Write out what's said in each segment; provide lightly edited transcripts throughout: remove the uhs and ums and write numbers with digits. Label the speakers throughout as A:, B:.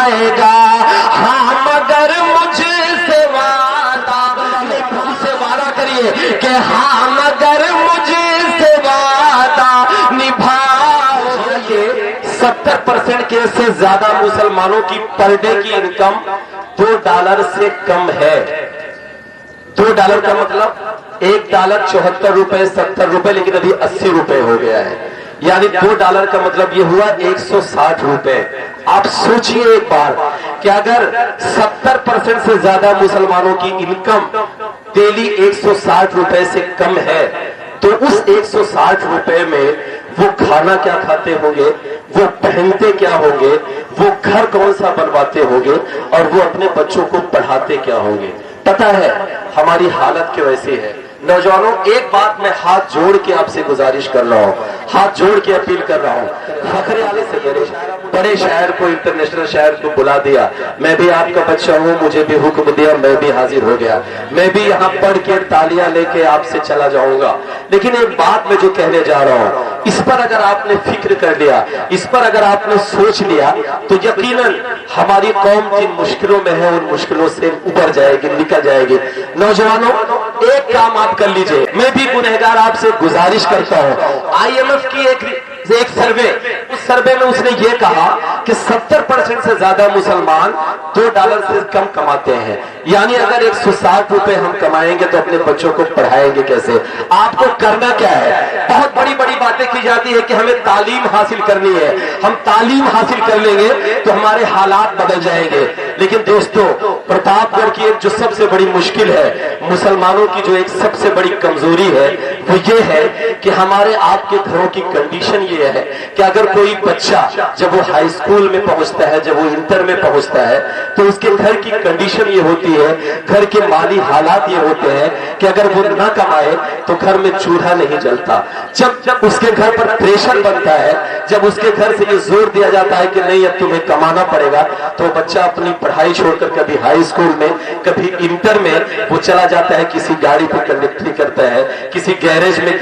A: जाए गا, हाँ मगर मुझ से वादा, से वादा करिए कि हाँ मगर मुझ से वादा निभाओगे। 70% के से ज्यादा मुसलमानों की पर डे की इनकम $2 से कम है। $2 का मतलब $1 74 रुपए 70 रुपए, लेकिन अभी 80 रुपए हो गया है। यानी $2 का मतलब ये हुआ 160 रुपए। आप सोचिए एक बार कि अगर 70% से ज्यादा मुसलमानों की इनकम डेली 160 रुपए से कम है, तो उस 160 रुपए में वो खाना क्या खाते होंगे, वो पहनते क्या होंगे, वो घर कौन सा बनवाते होंगे, और वो अपने बच्चों को पढ़ाते क्या होंगे। पता है हमारी हालत क्यों ऐसी है। नौजवानों, एक बात मैं हाथ जोड़ के आपसे गुजारिश कर रहा हूँ, हाथ जोड़ के अपील कर रहा हूँ। फखरे आले से मेरे बड़े शायर को, इंटरनेशनल शायर को बुला दिया। मैं भी आपका बच्चा हूँ, मुझे भी हुक्म दिया, मैं भी हाजिर हो गया। मैं भी यहाँ पढ़ के तालियां लेके आपसे चला जाऊंगा। लेकिन एक बात मैं जो कहने जा रहा हूँ, इस पर अगर आपने फिक्र कर लिया, इस पर अगर आपने सोच लिया, तो यकीनन हमारी कौम जिन मुश्किलों में है उन मुश्किलों से उबर जाएगी, निकल जाएगी। नौजवानों, एक काम आप कर लीजिए। मैं भी गुनहगार आपसे गुजारिश करता हूँ। IMF की एक सर्वे, उस सर्वे में उसने ये कहा कि 70% से ज्यादा मुसलमान $2 से कम कमाते हैं। यानी अगर 160 रुपए हम कमाएंगे तो अपने बच्चों को पढ़ाएंगे कैसे। आपको करना क्या है। बहुत बड़ी बड़ी बातें की जाती है कि हमें तालीम हासिल करनी है, हम तालीम हासिल कर लेंगे तो हमारे हालात बदल जाएंगे। लेकिन दोस्तों, प्रतापगढ़ की एक जो सबसे बड़ी मुश्किल है, मुसलमानों की जो एक सबसे बड़ी कमजोरी है, वो ये है कि हमारे आपके घरों की कंडीशन ये है कि अगर कोई बच्चा जब वो हाई स्कूल में पहुंचता है, जब वो इंटर में पहुंचता है, तो उसके घर की कंडीशन ये होती है, घर के माली हालात ये होते हैं कि अगर वो ना कमाए तो घर में चूल्हा नहीं जलता। जब उसके घर पर प्रेशर बनता है, जब उसके घर से ये जोर दिया जाता है कि नहीं अब तुम्हें कमाना पड़ेगा, तो बच्चा अपनी पढ़ाई छोड़कर कभी हाई स्कूल में, कभी इंटर में वो चला जाता है, किसी गाड़ी पर कंडक्टरी करता है, किसी गैरेज में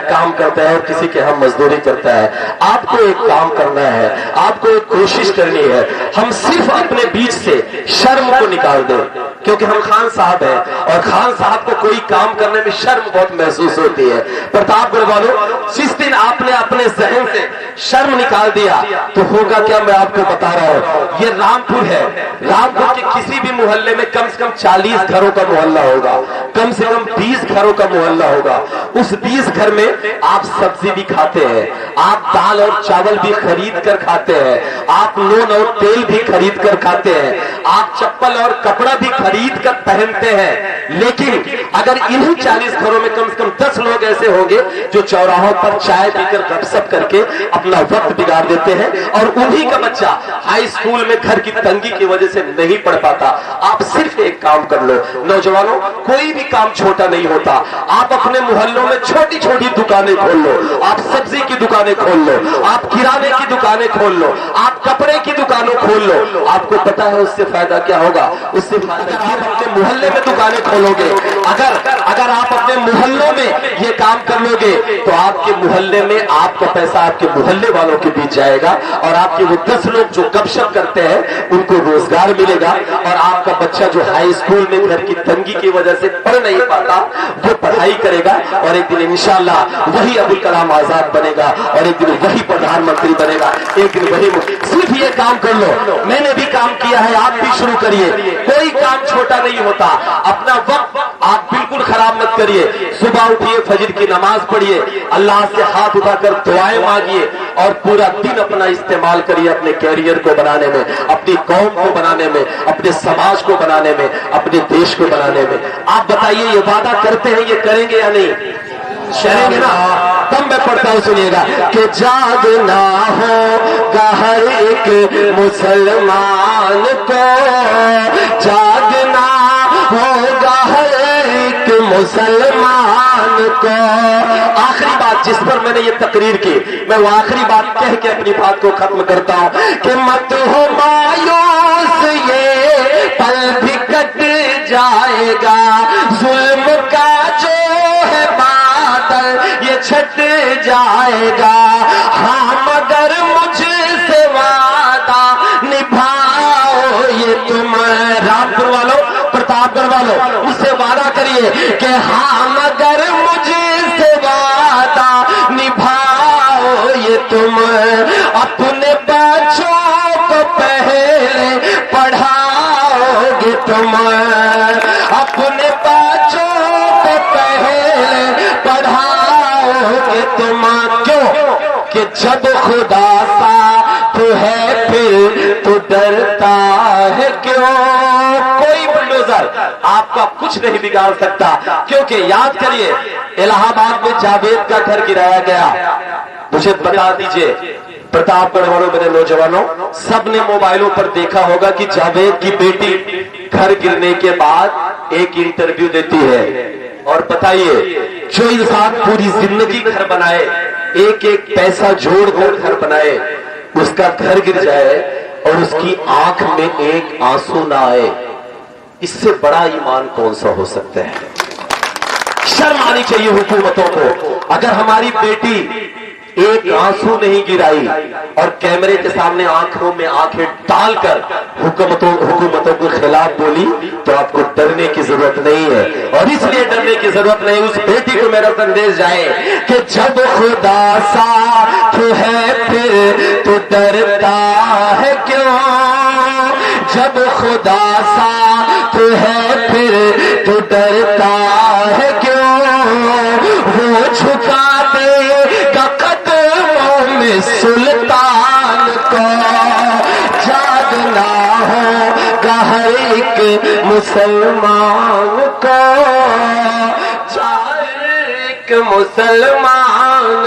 A: काम करता है, और किसी के यहाँ मजदूरी करता है। आपको एक काम करना है, आपको एक कोशिश करनी है, हम सिर्फ अपने बीच से शर्म को निकाल दें, क्योंकि हम खान साहब हैं और खान साहब को कोई काम करने में शर्म बहुत महसूस होती है। प्रतापगढ़ वालों, जिस दिन आपने अपने जहन से शर्म निकाल दिया तो होगा क्या, मैं आपको बता रहा हूं। ये रामपुर है, रामपुर के किसी भी मोहल्ले में कम से कम 40 घरों का मोहल्ला होगा, कम से कम 20 घरों का मोहल्ला होगा। उस 20 घर में आप सब्जी भी खाते हैं, आप दाल और चावल भी खरीद कर खाते हैं, आप नून और तेल भी खरीद कर खाते हैं, आप चप्पल और कपड़ा भी खरीद कर पहनते हैं। लेकिन अगर इन्हीं 40 घरों में कम से कम 10 लोग ऐसे होंगे जो चौराहों पर चाय पीकर गपशप करके अपना वक्त बिगाड़ देते हैं, और उन्हीं का बच्चा हाई स्कूल में घर की तंगी की वजह से नहीं पढ़ पाता। आप सिर्फ एक काम कर लो नौजवानों, कोई भी काम छोटा नहीं होता। आप अपने मोहल्लों में छोटी छोटी दुकानें खोल लो, आप सब्जी की दुकानें खोल लो, आप किराने की दुकानें खोल लो, आप कपड़े की दुकानें खोल लो। आपको पता है उससे फायदा क्या होगा? उससे फायदा, आप अपने मोहल्ले में दुकानें खोलोगे, अगर आप अपने मोहल्लों में ये काम कर लोगे तो आपके मोहल्ले में आपका पैसा आपके मोहल्ले वालों के बीच जाएगा, और आपके वो 10 लोग जो गपशप करते हैं उनको रोजगार मिलेगा, और आपका बच्चा जो हाई स्कूल में घर की तंगी की वजह से पढ़ नहीं पाता वो पढ़ाई करेगा, और एक दिन इंशाल्लाह वही अबुल कलाम आजाद बनेगा, और एक दिन वही प्रधानमंत्री बनेगा, एक दिन वही। सिर्फ ये काम कर लो, मैंने भी काम किया है, आप भी शुरू करिए। कोई काम छोटा नहीं होता। अपना वक्त आप बिल्कुल खराब मत करिए। सुबह उठिए, फजर की नमाज पढ़िए, अल्लाह से हाथ उठाकर दुआएं मांगिए, और पूरा दिन अपना इस्तेमाल करिए अपने कैरियर को बनाने में, अपनी कौम को बनाने में, अपने समाज को बनाने में, अपने देश को बनाने में। आप बताइए, ये वादा करते हैं, ये करेंगे या नहीं? करेंगे ना? तब मैं पढ़ता हूं, सुनिएगा कि जागना होगा हर एक मुसलमान को, जागना होगा हर एक मुसलमान को। आखिरी बात जिस पर मैंने ये तकरीर की, मैं वो आखिरी बात कह के अपनी बात को खत्म करता हूं कि मत हो मायूस, ये पल भी कट जाएगा, जुल्म का जो है बादल ये छट जाएगा, हाँ मगर मुझसे वादा निभा والوں مجھ سے وعدہ کریے کہ ہاں مگر مجھ سے وعدہ نبھاؤ یہ تم اپنے بچوں کو پہلے پڑھاؤ گے تم اپنے بچوں کو پہلے پڑھاؤ گے تم کیوں کہ جب خدا ساتھ ہے پھر تو ڈرتا ہے کیوں کوئی بلڈوزر آپ کا کچھ نہیں بگاڑ سکتا کیونکہ یاد کریے الہ آباد میں جاوید کا گھر گرایا گیا مجھے بتا دیجئے پرتاپ گڑھ والوں میرے نوجوانوں سب نے موبائلوں پر دیکھا ہوگا کہ جاوید کی بیٹی گھر گرنے کے بعد ایک انٹرویو دیتی ہے اور بتائیے جو انسان پوری زندگی گھر بنائے ایک ایک پیسہ جوڑ کر گھر بنائے اس کا گھر گر جائے اور اس کی آنکھ میں ایک آنسو نہ آئے اس سے بڑا ایمان کون سا ہو سکتا ہے شرم آنی چاہیے حکومتوں کو اگر ہماری بیٹی ایک آنسو نہیں گرائی اور کیمرے کے سامنے آنکھوں میں آنکھیں ڈال کر حکومتوں کے خلاف بولی تو آپ کو ڈرنے کی ضرورت نہیں ہے اور اس لیے ڈرنے کی ضرورت نہیں اس بیٹی کو میرا سندیش جائے کہ جب خدا ساتھ ہے پھر تو ڈرتا ہے کیوں جب خدا ساتھ ہے پھر تو ڈرتا ہے کیوں وہ جھکا دے گا قدموں میں سلطان کو جاگنا ہوگا ہر ایک مسلمان کو ہر ایک مسلمان